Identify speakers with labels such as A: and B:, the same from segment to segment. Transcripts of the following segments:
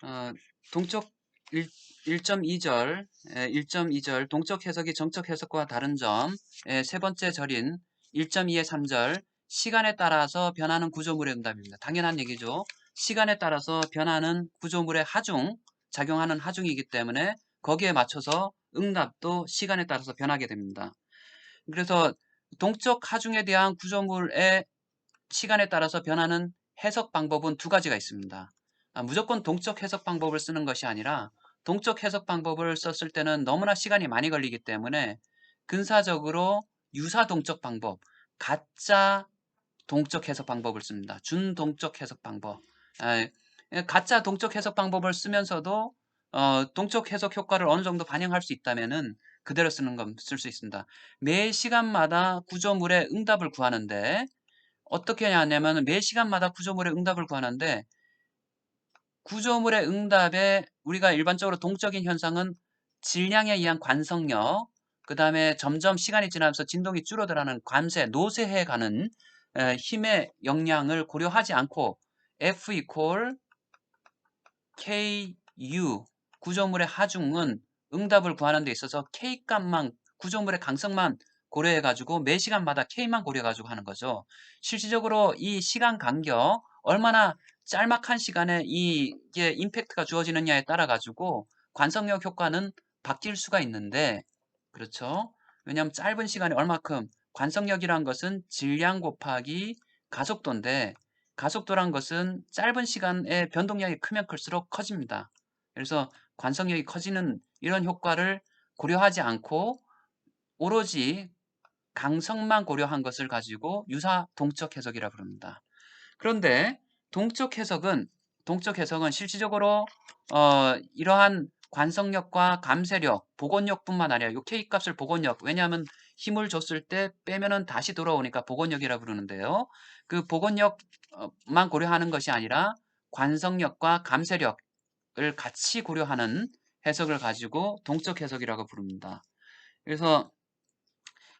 A: 어, 동적 1.2절, 1.2절 동적 해석이 정적 해석과 다른 점, 세 번째 절인 1.2의 3절, 시간에 따라서 변하는 구조물의 응답입니다. 당연한 얘기죠. 시간에 따라서 변하는 구조물의 하중, 작용하는 하중이기 때문에 거기에 맞춰서 응답도 시간에 따라서 변하게 됩니다. 그래서 동적 하중에 대한 구조물의 시간에 따라서 변하는 해석 방법은 두 가지가 있습니다. 무조건 동적 해석 방법을 쓰는 것이 아니라 동적 해석 방법을 썼을 때는 너무나 시간이 많이 걸리기 때문에 근사적으로 유사 동적 방법, 가짜 동적 해석 방법을 씁니다. 준동적 해석 방법. 아, 가짜 동적 해석 방법을 쓰면서도 동적 해석 효과를 어느 정도 반영할 수 있다면은 그대로 쓰는 건 쓸 수 있습니다. 매 시간마다 구조물의 응답을 구하는데 어떻게 하냐면 매 시간마다 구조물의 응답을 구하는데 구조물의 응답에 우리가 일반적으로 동적인 현상은 질량에 의한 관성력, 그 다음에 점점 시간이 지나면서 진동이 줄어들어가는 관세, 노쇠해 가는 힘의 영향을 고려하지 않고 F equal KU 구조물의 하중은 응답을 구하는 데 있어서 K 값만 구조물의 강성만 고려해 가지고 매 시간마다 K만 고려해 가지고 하는 거죠. 실질적으로 이 시간 간격 얼마나 짤막한 시간에 이게 임팩트가 주어지느냐에 따라 가지고 관성력 효과는 바뀔 수가 있는데 그렇죠. 왜냐하면 짧은 시간에 얼마큼 관성력이란 것은 질량 곱하기 가속도인데 가속도란 것은 짧은 시간에 변동량이 크면 클수록 커집니다. 그래서 관성력이 커지는 이런 효과를 고려하지 않고 오로지 강성만 고려한 것을 가지고 유사 동적 해석이라 부릅니다. 그런데 동적 해석은 실질적으로 이러한 관성력과 감쇄력, 복원력뿐만 아니라 요 K 값을 복원력, 왜냐하면 힘을 줬을 때 빼면은 다시 돌아오니까 복원력이라 부르는데요. 그 복원력만 고려하는 것이 아니라 관성력과 감쇄력을 같이 고려하는 해석을 가지고 동적 해석이라고 부릅니다. 그래서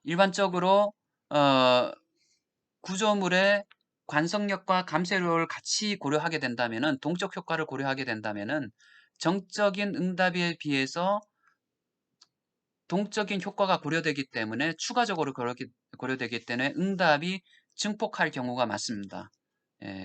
A: 일반적으로 구조물의 관성력과 감쇄력을 같이 고려하게 된다면은 동적 효과를 고려하게 된다면은 정적인 응답에 비해서 동적인 효과가 고려되기 때문에 추가적으로 고려되기 때문에 응답이 증폭할 경우가 많습니다.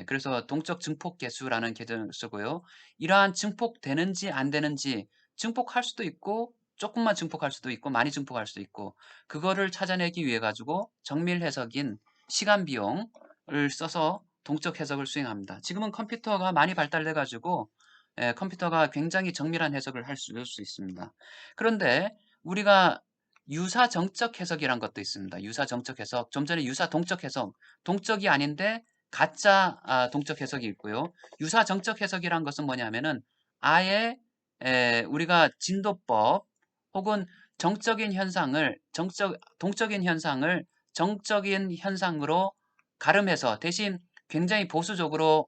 A: 그래서 동적 증폭 계수라는 개념을 쓰고요. 이러한 증폭되는지 안 되는지 증폭할 수도 있고 조금만 증폭할 수도 있고 많이 증폭할 수도 있고 그거를 찾아내기 위해 가지고 정밀 해석인 시간 비용을 써서 동적 해석을 수행합니다. 지금은 컴퓨터가 많이 발달돼 가지고 컴퓨터가 굉장히 정밀한 해석을 할 수 있습니다. 그런데 우리가 유사 정적 해석이란 것도 있습니다. 유사 정적 해석. 좀 전에 유사 동적 해석. 동적이 아닌데 가짜 동적 해석이 있고요. 유사 정적 해석이란 것은 뭐냐면은 아예 우리가 진도법 혹은 정적인 현상을 동적인 현상을 정적인 현상으로 가름해서 대신 굉장히 보수적으로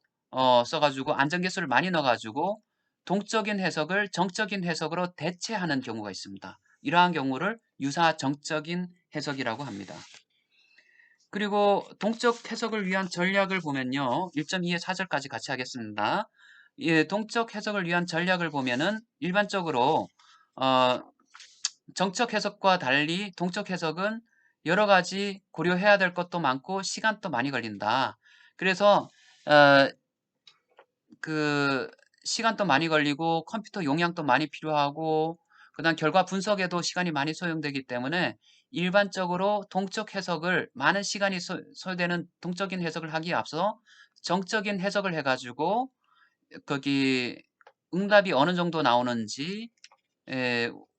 A: 써가지고 안전계수를 많이 넣어가지고 동적인 해석을 정적인 해석으로 대체하는 경우가 있습니다. 이러한 경우를 유사 정적인 해석이라고 합니다. 그리고 동적 해석을 위한 전략을 보면요. 1.2의 4절까지 같이 하겠습니다. 예, 동적 해석을 위한 전략을 보면은 일반적으로 어, 정적 해석과 달리 동적 해석은 여러 가지 고려해야 될 것도 많고 시간도 많이 걸린다. 그래서 어, 그 시간도 많이 걸리고 컴퓨터 용량도 많이 필요하고 그다음 결과 분석에도 시간이 많이 소요되기 때문에 일반적으로 동적 해석을 많은 시간이 소요되는 동적인 해석을 하기에 앞서 정적인 해석을 해가지고 거기 응답이 어느 정도 나오는지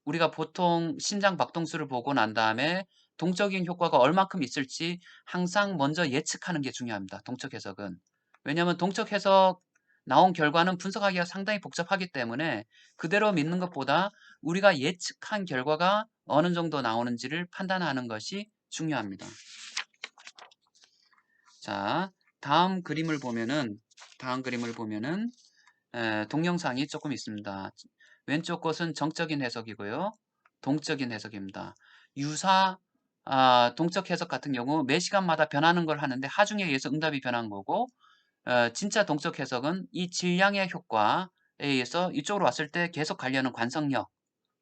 A: 우리가 보통 심장 박동수를 보고 난 다음에 동적인 효과가 얼마큼 있을지 항상 먼저 예측하는 게 중요합니다. 동적 해석은. 왜냐하면 동적 해석 나온 결과는 분석하기가 상당히 복잡하기 때문에 그대로 믿는 것보다 우리가 예측한 결과가 어느 정도 나오는지를 판단하는 것이 중요합니다. 자, 다음 그림을 보면은 동영상이 조금 있습니다. 왼쪽 것은 정적인 해석이고요. 동적인 해석입니다. 유사 동적 해석 같은 경우 매 시간마다 변하는 걸 하는데 하중에 의해서 응답이 변한 거고 진짜 동적 해석은 이 질량의 효과에 의해서 이쪽으로 왔을 때 계속 가려는 관성력,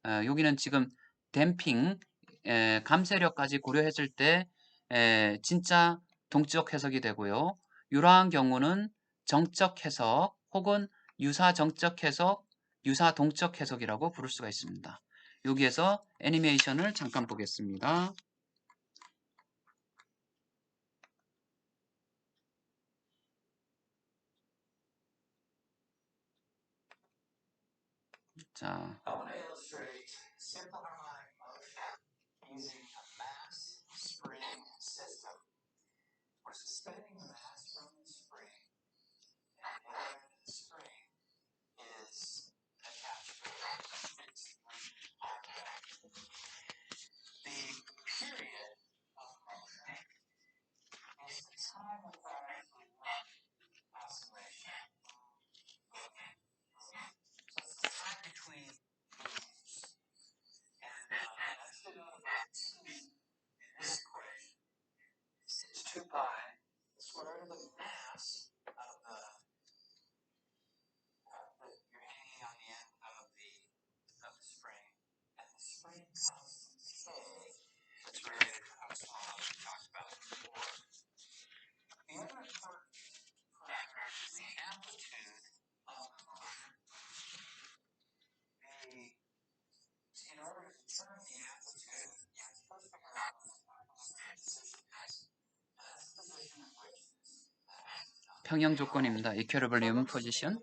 A: 여기는 지금 댐핑, 감쇄력까지 고려했을 때 진짜 동적 해석이 되고요. 이러한 경우는 정적 해석 혹은 유사 정적 해석, 유사 동적 해석이라고 부를 수가 있습니다. 여기에서 애니메이션을 잠깐 보겠습니다. 자, 평형 조건입니다. Equilibrium position.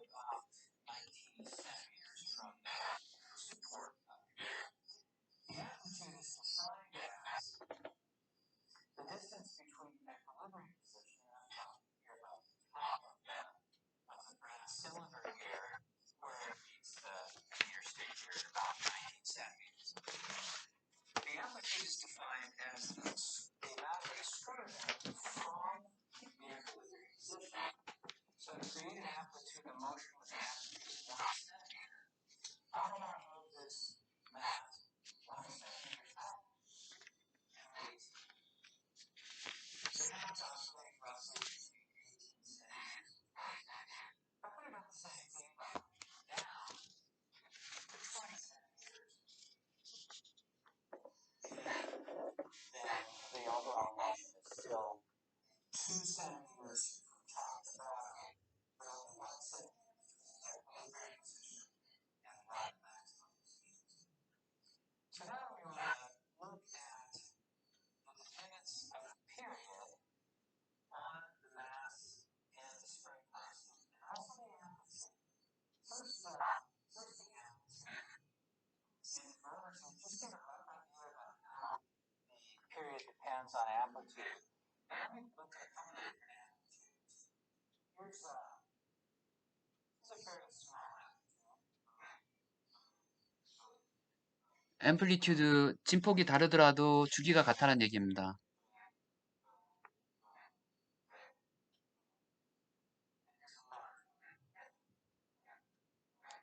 A: 앰플리튜드 진폭이 다르더라도 주기가 같다는 얘기입니다.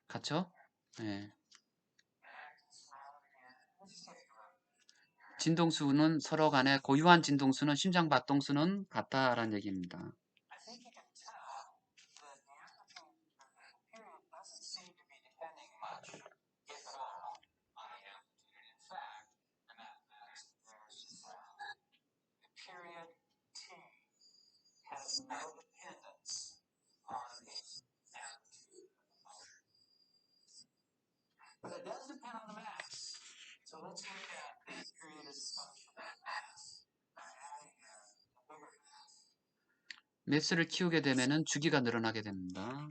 A: 같죠? 네. 진동수는 서로 간에 고유한 진동수는 심장박동수는 같다라는 얘기입니다. 매스를 키우게 되면은 주기가 늘어나게 됩니다.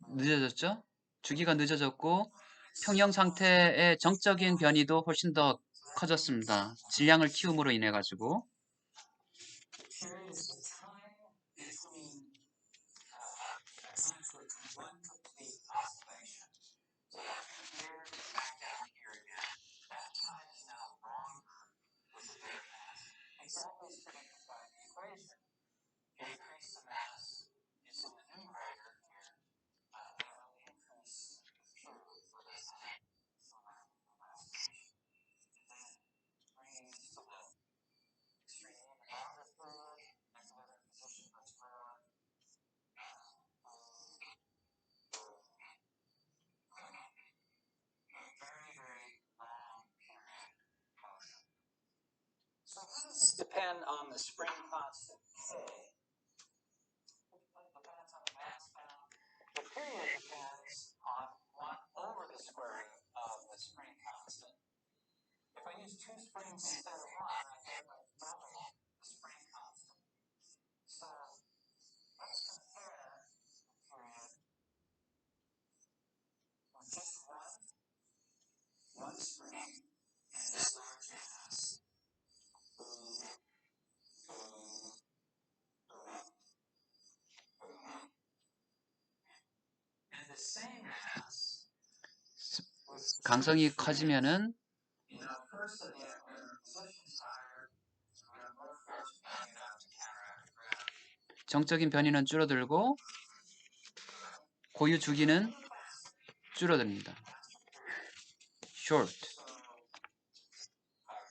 A: 늦어졌죠? 주기가 늦어졌고 평형 상태의 정적인 변이도 훨씬 더 커졌습니다. 질량을 키움으로 인해 가지고
B: depend on the spring constant K. It depends on the mass bound. The period depends on 1 over the square root of the spring constant. If I use 2 springs instead of 1, I get like double the spring constant. So let's compare the period with just one spring and this large mass. And the same mass.
A: 강성이 커지면은
B: You know, first when the position's higher, we have more force pulling it out to counteract gravity.
A: 정적인 변이는 줄어들고 고유 주기는 줄어듭니다. Short.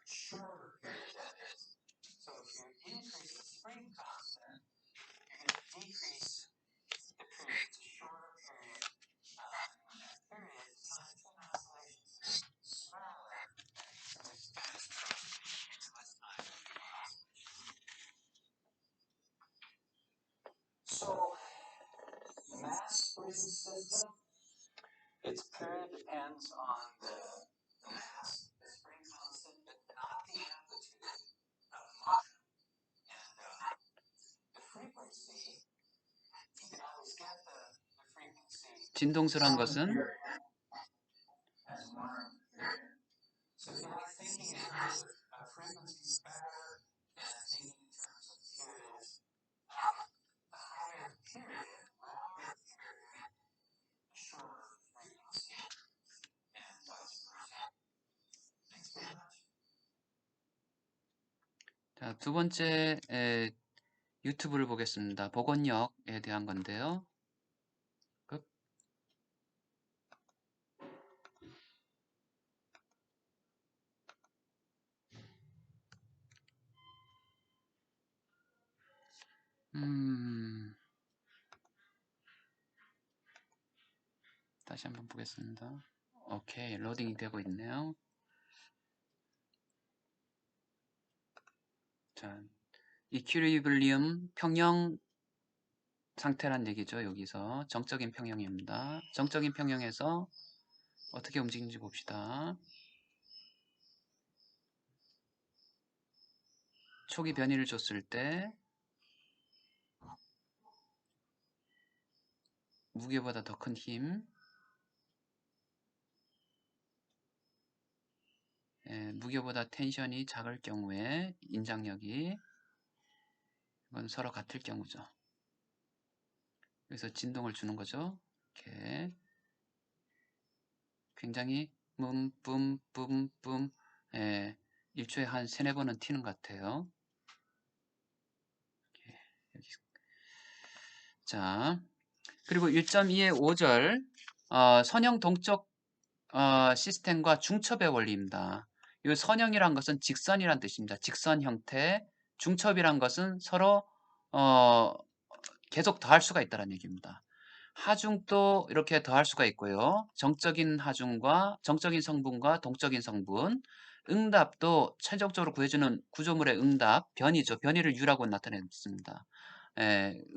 B: Shorter period, that is. So if you increase the spring constant, you're going to decrease the period. It's a shorter period. And that period, time between oscillations, is smaller with faster oscillations, less time between oscillations. So, the mass freezing system, its period depends on the mass, the spring constant, but not the amplitude of motion. And the frequency, you can always get the frequency.
A: 진동수란 것은
B: As 1 over the period. So if you like thinking in terms of frequencies better than thinking in terms of periods, the higher the period, longer the period, the shorter the frequency, and vice versa. Thanks very much.
A: 자, 두 번째 유튜브를 보겠습니다. 복원력에 대한 건데요. 끝. 다시 한번 보겠습니다. 오케이, 로딩이 되고 있네요. 자, 이퀴리블리움 평형 상태란 얘기죠. 여기서 정적인 평형입니다. 정적인 평형에서 어떻게 움직이는지 봅시다. 초기 변이를 줬을 때 무게보다 더 큰 힘, 무게보다 텐션이 작을 경우에 인장력이, 이건 서로 같을 경우죠. 그래서 진동을 주는 거죠. 이렇게 굉장히 뿜뿜뿜뿜 1초에 한 3-4번은 튀는 것 같아요. 여기. 자, 그리고 1.2의 5절 선형 동적 시스템과 중첩의 원리입니다. 이 선형이란 것은 직선이란 뜻입니다. 직선 형태, 중첩이란 것은 서로 계속 더할 수가 있다는 얘기입니다. 하중도 이렇게 더할 수가 있고요. 정적인 하중과 정적인 성분과 동적인 성분, 응답도 최종적으로 구해주는 구조물의 응답, 변이죠. 변이를 U라고 나타냈습니다.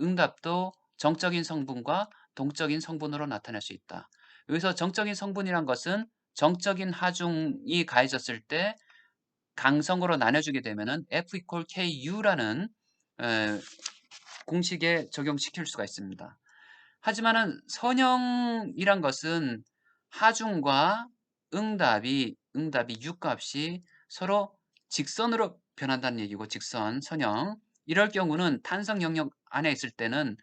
A: 응답도 정적인 성분과 동적인 성분으로 나타낼 수 있다. 여기서 정적인 성분이란 것은 정적인 하중이 가해졌을 때 강성으로 나눠주게 되면은 F equal KU라는 공식에 적용시킬 수가 있습니다. 하지만은 선형이란 것은 하중과 응답이 U 값이 서로 직선으로 변한다는 얘기고, 직선, 선형. 이럴 경우는 탄성 영역 안에 있을 때는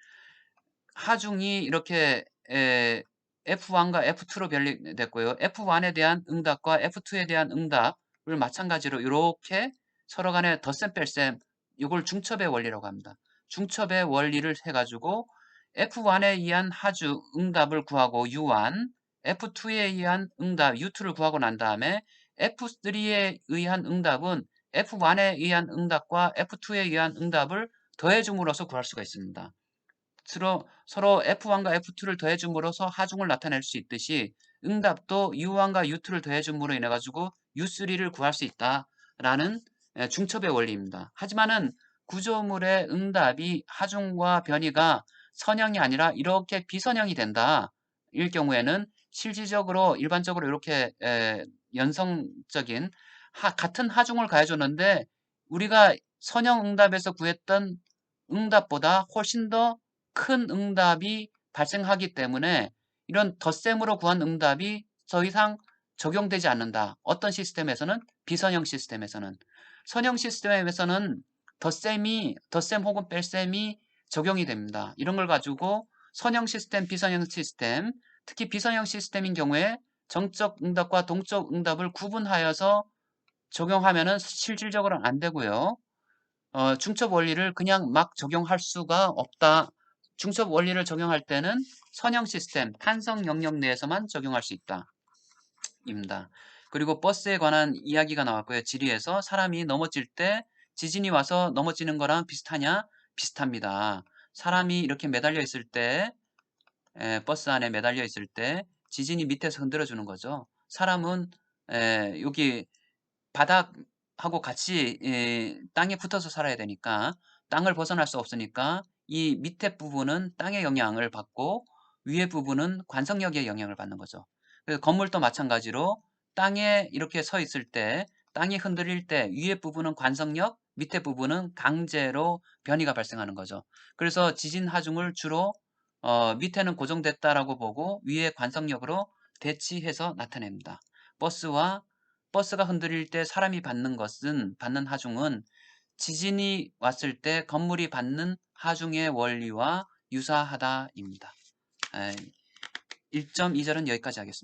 A: 하중이 이렇게 F1과 F2로 변리됐고요. F1에 대한 응답과 F2에 대한 응답을 마찬가지로 이렇게 서로 간에 덧셈 뺄셈, 이걸 중첩의 원리라고 합니다. 중첩의 원리를 해가지고 F1에 의한 하주 응답을 구하고 U1, F2에 의한 응답 U2를 구하고 난 다음에 F3에 의한 응답은 F1에 의한 응답과 F2에 의한 응답을 더해줌으로써 구할 수가 있습니다. 서로 F1과 F2를 더해줌으로써 하중을 나타낼 수 있듯이 응답도 U1과 U2를 더해줌으로 인해 가지고 U3를 구할 수 있다라는 중첩의 원리입니다. 하지만은 구조물의 응답이 하중과 변이가 선형이 아니라 이렇게 비선형이 된다. 일 경우에는 실질적으로 일반적으로 이렇게 연성적인 같은 하중을 가해줬는데 우리가 선형 응답에서 구했던 응답보다 훨씬 더 큰 응답이 발생하기 때문에 이런 덧셈으로 구한 응답이 더 이상 적용되지 않는다. 어떤 시스템에서는 비선형 시스템에서는 선형 시스템에서는 덧셈 혹은 뺄셈이 적용이 됩니다. 이런 걸 가지고 선형 시스템, 비선형 시스템, 특히 비선형 시스템인 경우에 정적 응답과 동적 응답을 구분하여서 적용하면은 실질적으로는 안 되고요. 중첩 원리를 그냥 막 적용할 수가 없다. 중첩 원리를 적용할 때는 선형 시스템, 탄성 영역 내에서만 적용할 수 있다. 입니다. 그리고 버스에 관한 이야기가 나왔고요. 지리에서 사람이 넘어질 때 지진이 와서 넘어지는 거랑 비슷하냐? 비슷합니다. 사람이 이렇게 매달려 있을 때, 버스 안에 매달려 있을 때 지진이 밑에서 흔들어 주는 거죠. 사람은 여기 바닥하고 같이 땅에 붙어서 살아야 되니까 땅을 벗어날 수 없으니까 이 밑에 부분은 땅의 영향을 받고 위에 부분은 관성력의 영향을 받는 거죠. 그래서 건물도 마찬가지로 땅에 이렇게 서 있을 때 땅이 흔들릴 때 위에 부분은 관성력, 밑에 부분은 강제로 변이가 발생하는 거죠. 그래서 지진 하중을 주로 밑에는 고정됐다라고 보고 위에 관성력으로 대치해서 나타냅니다. 버스가 흔들릴 때 사람이 받는 하중은 지진이 왔을 때 건물이 받는 하중의 원리와 유사하다입니다. 1.2절은 여기까지 하겠습니다.